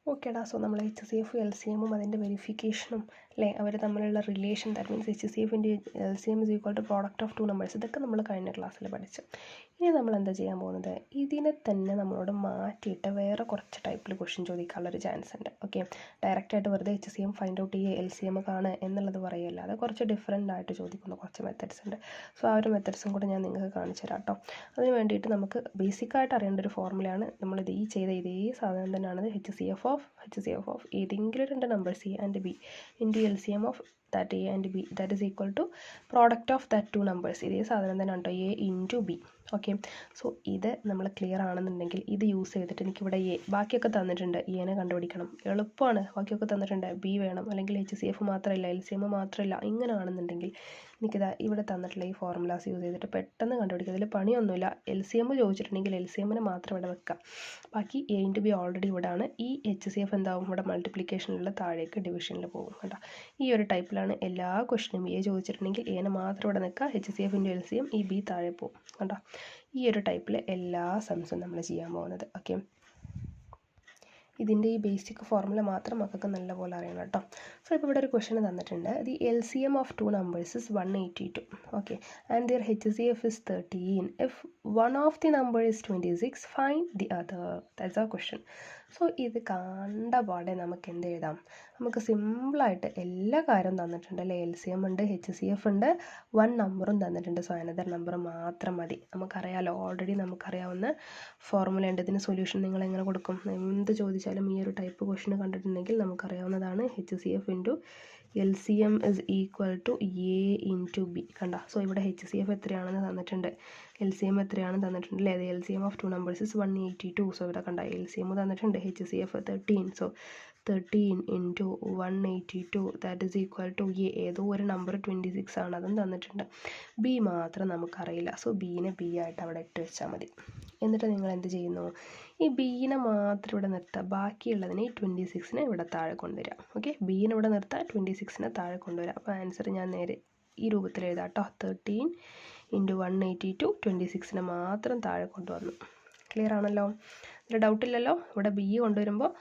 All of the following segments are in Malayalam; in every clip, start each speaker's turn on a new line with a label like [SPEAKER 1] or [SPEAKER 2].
[SPEAKER 1] ഓക്കേടാ. സോ നമ്മൾ HCF LCM അതിൻ്റെ വെരിഫിക്കേഷനും അല്ലേ, അവർ തമ്മിലുള്ള relation, that means HCF into LCM is equal to product of two numbers, ഇതൊക്കെ നമ്മൾ കഴിഞ്ഞ ക്ലാസ്സിൽ പഠിച്ചു. ഇനി നമ്മൾ എന്താ ചെയ്യാൻ പോകുന്നത്, ഇതിനെ തന്നെ നമ്മളോട് മാറ്റിയിട്ട് വേറെ കുറച്ച് ടൈപ്പിൽ ക്വസ്റ്റ്യൻ ചോദിക്കാനുള്ളൊരു ചാൻസ് ഉണ്ട്. ഓക്കെ, ഡയറക്റ്റായിട്ട് വെറുതെ HCM ഫൈൻഡ് ഔട്ട് ചെയ്യുക LCM കാണുക എന്നുള്ളത് പറയല്ല, അത് കുറച്ച് ഡിഫറെൻ്റ് ആയിട്ട് ചോദിക്കുന്ന കുറച്ച് മെത്തഡ്സ് ഉണ്ട്. സോ ആ ഒരു മെത്തഡ്സും കൂടെ ഞാൻ നിങ്ങൾക്ക് കാണിച്ചു തരാം കേട്ടോ. അതിന് വേണ്ടിയിട്ട് നമുക്ക് ബേസിക്കായിട്ട് അറിയേണ്ട ഒരു ഫോർമുലയാണ്, നമ്മളിത് ഈ ചെയ്ത ഇതേ സാധനം തന്നെയാണത്. HCF ഓഫ് ഏതെങ്കിലും രണ്ട് numbers A and B into LCM of that A and B that is equal to product of that two numbers. ഇതേ സാധനം തന്നെയാണ് കേട്ടോ, A into B. Okay, so ഇത് നമ്മൾ ക്ലിയർ ആണെന്നുണ്ടെങ്കിൽ ഇത് യൂസ് ചെയ്തിട്ട് എനിക്കിവിടെ A, ബാക്കിയൊക്കെ തന്നിട്ടുണ്ട്, Aനെ കണ്ടുപിടിക്കണം, എളുപ്പമാണ്. ബാക്കിയൊക്കെ തന്നിട്ടുണ്ട്, B വേണം, അല്ലെങ്കിൽ HCF മാത്രമല്ല LCM മാത്രമല്ല, ഇങ്ങനെയാണെന്നുണ്ടെങ്കിൽ എനിക്കിതാ ഇവിടെ തന്നിട്ടുള്ള ഈ ഫോർമുലാസ് യൂസ് ചെയ്തിട്ട് പെട്ടെന്ന് കണ്ടുപിടിക്കുക. ഇതിൽ പണിയൊന്നുമില്ല. LCM ചോദിച്ചിട്ടുണ്ടെങ്കിൽ LCMനെ മാത്രം ഇവിടെ വെക്കാം, ബാക്കി A ഇൻറ്റു B ഓൾറെഡി ഇവിടെ ആണ്. ഈ HCF എന്താവും, ഇവിടെ മൾട്ടിപ്ലിക്കേഷനിലുള്ള താഴേക്ക് ഡിവിഷനിൽ പോകും കേട്ടോ. ഈ ഒരു ടൈപ്പിലാണ് എല്ലാ ക്വസ്റ്റിനും. A ചോദിച്ചിട്ടുണ്ടെങ്കിൽ Aനെ മാത്രം ഇവിടെ നിൽക്കുക, HCF ഇൻറ്റു LCM, ഈ B താഴെ പോകും കേട്ടോ. ഈ ഒരു ടൈപ്പിൽ എല്ലാ സംസും നമ്മൾ ചെയ്യാൻ പോകുന്നത്. ഓക്കെ, ഇതിൻ്റെ ഈ ബേസിക് ഫോർമുല മാത്രം മക്കൾക്ക് നല്ലപോലെ അറിയണം കേട്ടോ. സോ ഇപ്പോൾ ഇവിടെ ഒരു ക്വസ്റ്റ്യൻ തന്നിട്ടുണ്ട്, the LCM of two numbers is 182. Okay, and their HCF is 13. If one of the number is 26, find the other. That's ആ ക്വസ്റ്റ്യൻ. സോ ഇത് കണ്ട പാടെ നമുക്ക് എന്ത് എഴുതാം, നമുക്ക് സിമ്പിളായിട്ട് എല്ലാ കാര്യവും തന്നിട്ടുണ്ട് അല്ലേ. LCM ഉണ്ട്, HCF ഉണ്ട്, വൺ നമ്പറും തന്നിട്ടുണ്ട്. സോ അനദർ നമ്പർ മാത്രം മതി. നമുക്കറിയാമല്ലോ, ഓൾറെഡി നമുക്കറിയാവുന്ന ഫോർമുല ഉണ്ട്. ഇതിന് സൊല്യൂഷൻ നിങ്ങൾ എങ്ങനെ കൊടുക്കും, എന്ത് ചോദിച്ചാലും ഈ ഒരു ടൈപ്പ് ക്വസ്റ്റ്യൻ കണ്ടിട്ടുണ്ടെങ്കിൽ നമുക്കറിയാവുന്നതാണ്. HCF into LCM is equal to A into B. കണ്ട, സോ ഇവിടെ HCF എത്രയാണെന്ന് തന്നിട്ടുണ്ട്, LCM എത്രയാണെന്ന് തന്നിട്ടുണ്ട് അല്ലേ. അത് LCM of two numbers is 182. So ഇവിടെ കണ്ട LCM തന്നിട്ടുണ്ട്, HCF 13. So 13 into 182 that is equal to A. ഏതോ ഒരു നമ്പർ 26 ആണ്, അതും തന്നിട്ടുണ്ട്. B മാത്രം നമുക്കറിയില്ല. സോ Bനെ B ആയിട്ട് അവിടെ ഇട്ട് വെച്ചാൽ മതി. എന്നിട്ട് നിങ്ങൾ എന്ത് ചെയ്യുന്നു, ഈ Bനെ മാത്രം ഇവിടെ നിർത്തുക, ബാക്കിയുള്ളതിനെ ഈ 26നെ ഇവിടെ താഴെ കൊണ്ടുവരിക. ഓക്കെ, Bനെ ഇവിടെ നിർത്തുക, 26നെ താഴെ കൊണ്ടുവരിക. അപ്പോൾ ആൻസർ ഞാൻ നേരെ ഈ രൂപത്തിൽ എഴുതാം കേട്ടോ. 13 ഇൻറ്റു 182, 26നെ മാത്രം താഴെ കൊണ്ടുവന്നു. ക്ലിയർ ആണല്ലോ, ഇതിൽ ഡൗട്ടില്ലല്ലോ. ഇവിടെ B കൊണ്ടുവരുമ്പോൾ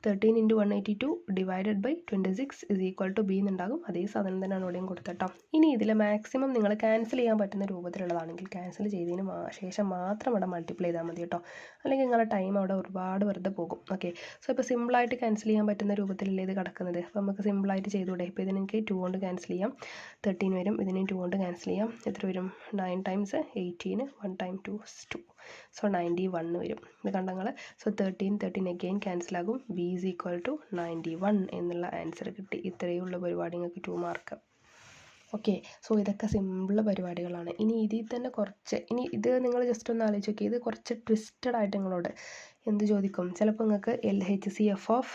[SPEAKER 1] 13 into 182 divided by 26 is equal to B എന്നുണ്ടാകും. അതേ സാധനം തന്നെയാണ് ഇവിടെയും കൊടുത്തിട്ടോ. ഇനി ഇതിൽ മാക്സിമം നിങ്ങൾ ക്യാൻസൽ ചെയ്യാൻ പറ്റുന്ന രൂപത്തിലുള്ളതാണെങ്കിൽ ക്യാൻസൽ ചെയ്തതിന് ശേഷം മാത്രം ഇവിടെ മൾട്ടിപ്ലൈ ചെയ്താൽ മതി കേട്ടോ, അല്ലെങ്കിൽ നിങ്ങളുടെ ടൈം അവിടെ ഒരുപാട് വെറുതെ പോകും. ഓക്കെ, സോ ഇപ്പോൾ സിമ്പിളായിട്ട് ക്യാൻസൽ ചെയ്യാൻ പറ്റുന്ന രൂപത്തിലല്ലേ ഇത് കിടക്കുന്നത്. അപ്പോൾ നമുക്ക് സിമ്പിളായിട്ട് ചെയ്തുകൂടെ. ഇപ്പോൾ ഇതിന് എനിക്ക് 2 കൊണ്ട് ക്യാൻസൽ ചെയ്യാം, 13 വരും. ഇതിന് 2 കൊണ്ട് ക്യാൻസൽ ചെയ്യാം, എത്ര വരും, 9 ടൈംസ് 18, 1 ടൈം 2 is 2. സോ 91 വരും. ഇത് കണ്ടങ്ങൾ. സോ 13 അഗെയിൻ ക്യാൻസൽ ആകും. B ഈസ് ഈക്വൽ ടു 91 എന്നുള്ള ആൻസർ കിട്ടി. ഇത്രയേ ഉള്ള പരിപാടി, നിങ്ങൾക്ക് 2 മാർക്ക്. ഓക്കെ, സോ ഇതൊക്കെ സിമ്പിൾ പരിപാടികളാണ്. ഇനി ഇതിൽ തന്നെ കുറച്ച്, ഇനി ഇത് നിങ്ങൾ ജസ്റ്റ് ഒന്ന് ആലോചിച്ച് നോക്കി, ഇത് കുറച്ച് ട്വിസ്റ്റഡ് ആയിട്ട് നിങ്ങളോട് എന്ത് ചോദിക്കും. ചിലപ്പോൾ നിങ്ങൾക്ക് HCF ഓഫ്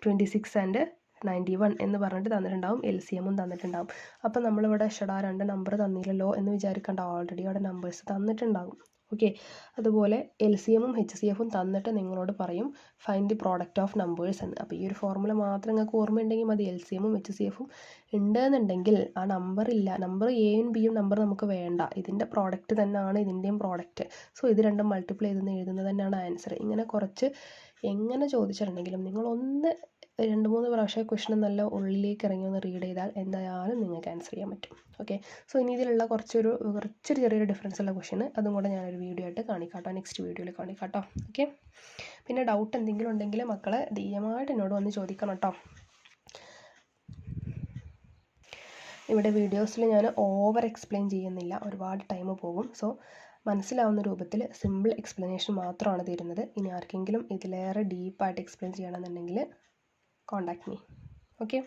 [SPEAKER 1] 26 ആൻഡ് 91 എന്ന് പറഞ്ഞിട്ട് തന്നിട്ടുണ്ടാവും, LCMും തന്നിട്ടുണ്ടാവും. അപ്പോൾ നമ്മളിവിടെ ഷടാ 2 നമ്പർ തന്നില്ലല്ലോ എന്ന് വിചാരിക്കേണ്ട, ഓൾറെഡി അവിടെ നമ്പേഴ്സ് തന്നിട്ടുണ്ടാകും. ഓക്കെ, അതുപോലെ LCMും HCFും തന്നിട്ട് നിങ്ങളോട് പറയും find the product of numbers എന്ന്. അപ്പോൾ ഈ ഒരു ഫോർമുല മാത്രം നിങ്ങൾക്ക് ഓർമ്മയുണ്ടെങ്കിൽ മതി. LCMും HCFും ഉണ്ടെന്നുണ്ടെങ്കിൽ ആ നമ്പർ ഇല്ല, നമ്പർ Aയും Bയും നമ്പർ നമുക്ക് വേണ്ട, ഇതിൻ്റെ പ്രോഡക്റ്റ് തന്നെയാണ് ഇതിൻ്റെയും പ്രോഡക്റ്റ്. സോ ഇത് രണ്ടും മൾട്ടിപ്ലൈ ചെയ്ത് എഴുതുന്നത് തന്നെയാണ് ആൻസർ. ഇങ്ങനെ കുറച്ച് എങ്ങനെ ചോദിച്ചിട്ടുണ്ടെങ്കിലും നിങ്ങളൊന്ന് 2-3 പ്രാവശ്യം ക്വസ്റ്റൻ നല്ല ഉള്ളിലേക്ക് ഇറങ്ങി ഒന്ന് റീഡ് ചെയ്താൽ എന്തായാലും നിങ്ങൾക്ക് ആൻസർ ചെയ്യാൻ പറ്റും. ഓക്കെ, സോ ഇനി ഇതിലുള്ള കുറച്ചൊരു ചെറിയൊരു ഡിഫറൻസ് ഉള്ള ക്വസ്റ്റൻ, അതും കൂടെ ഞാനൊരു വീഡിയോ ആയിട്ട് കാണിക്കാട്ടോ, നെക്സ്റ്റ് വീഡിയോയിൽ കാണിക്കാട്ടോ. ഓക്കെ, പിന്നെ ഡൗട്ട് എന്തെങ്കിലും ഉണ്ടെങ്കിൽ മക്കളെ ധൈര്യമായിട്ട് എന്നോട് വന്ന് ചോദിക്കണം കേട്ടോ. ഇവിടെ വീഡിയോസിൽ ഞാൻ ഓവർ എക്സ്പ്ലെയിൻ ചെയ്യുന്നില്ല, ഒരുപാട് ടൈം പോകും. സോ മനസ്സിലാവുന്ന രൂപത്തിൽ സിമ്പിൾ എക്സ്പ്ലനേഷൻ മാത്രമാണ് തരുന്നത്. ഇനി ആർക്കെങ്കിലും ഇതിലേറെ ഡീപ്പായിട്ട് എക്സ്പ്ലെയിൻ ചെയ്യണമെന്നുണ്ടെങ്കിൽ കോൺടാക്ട് മീ. ഓക്കെ.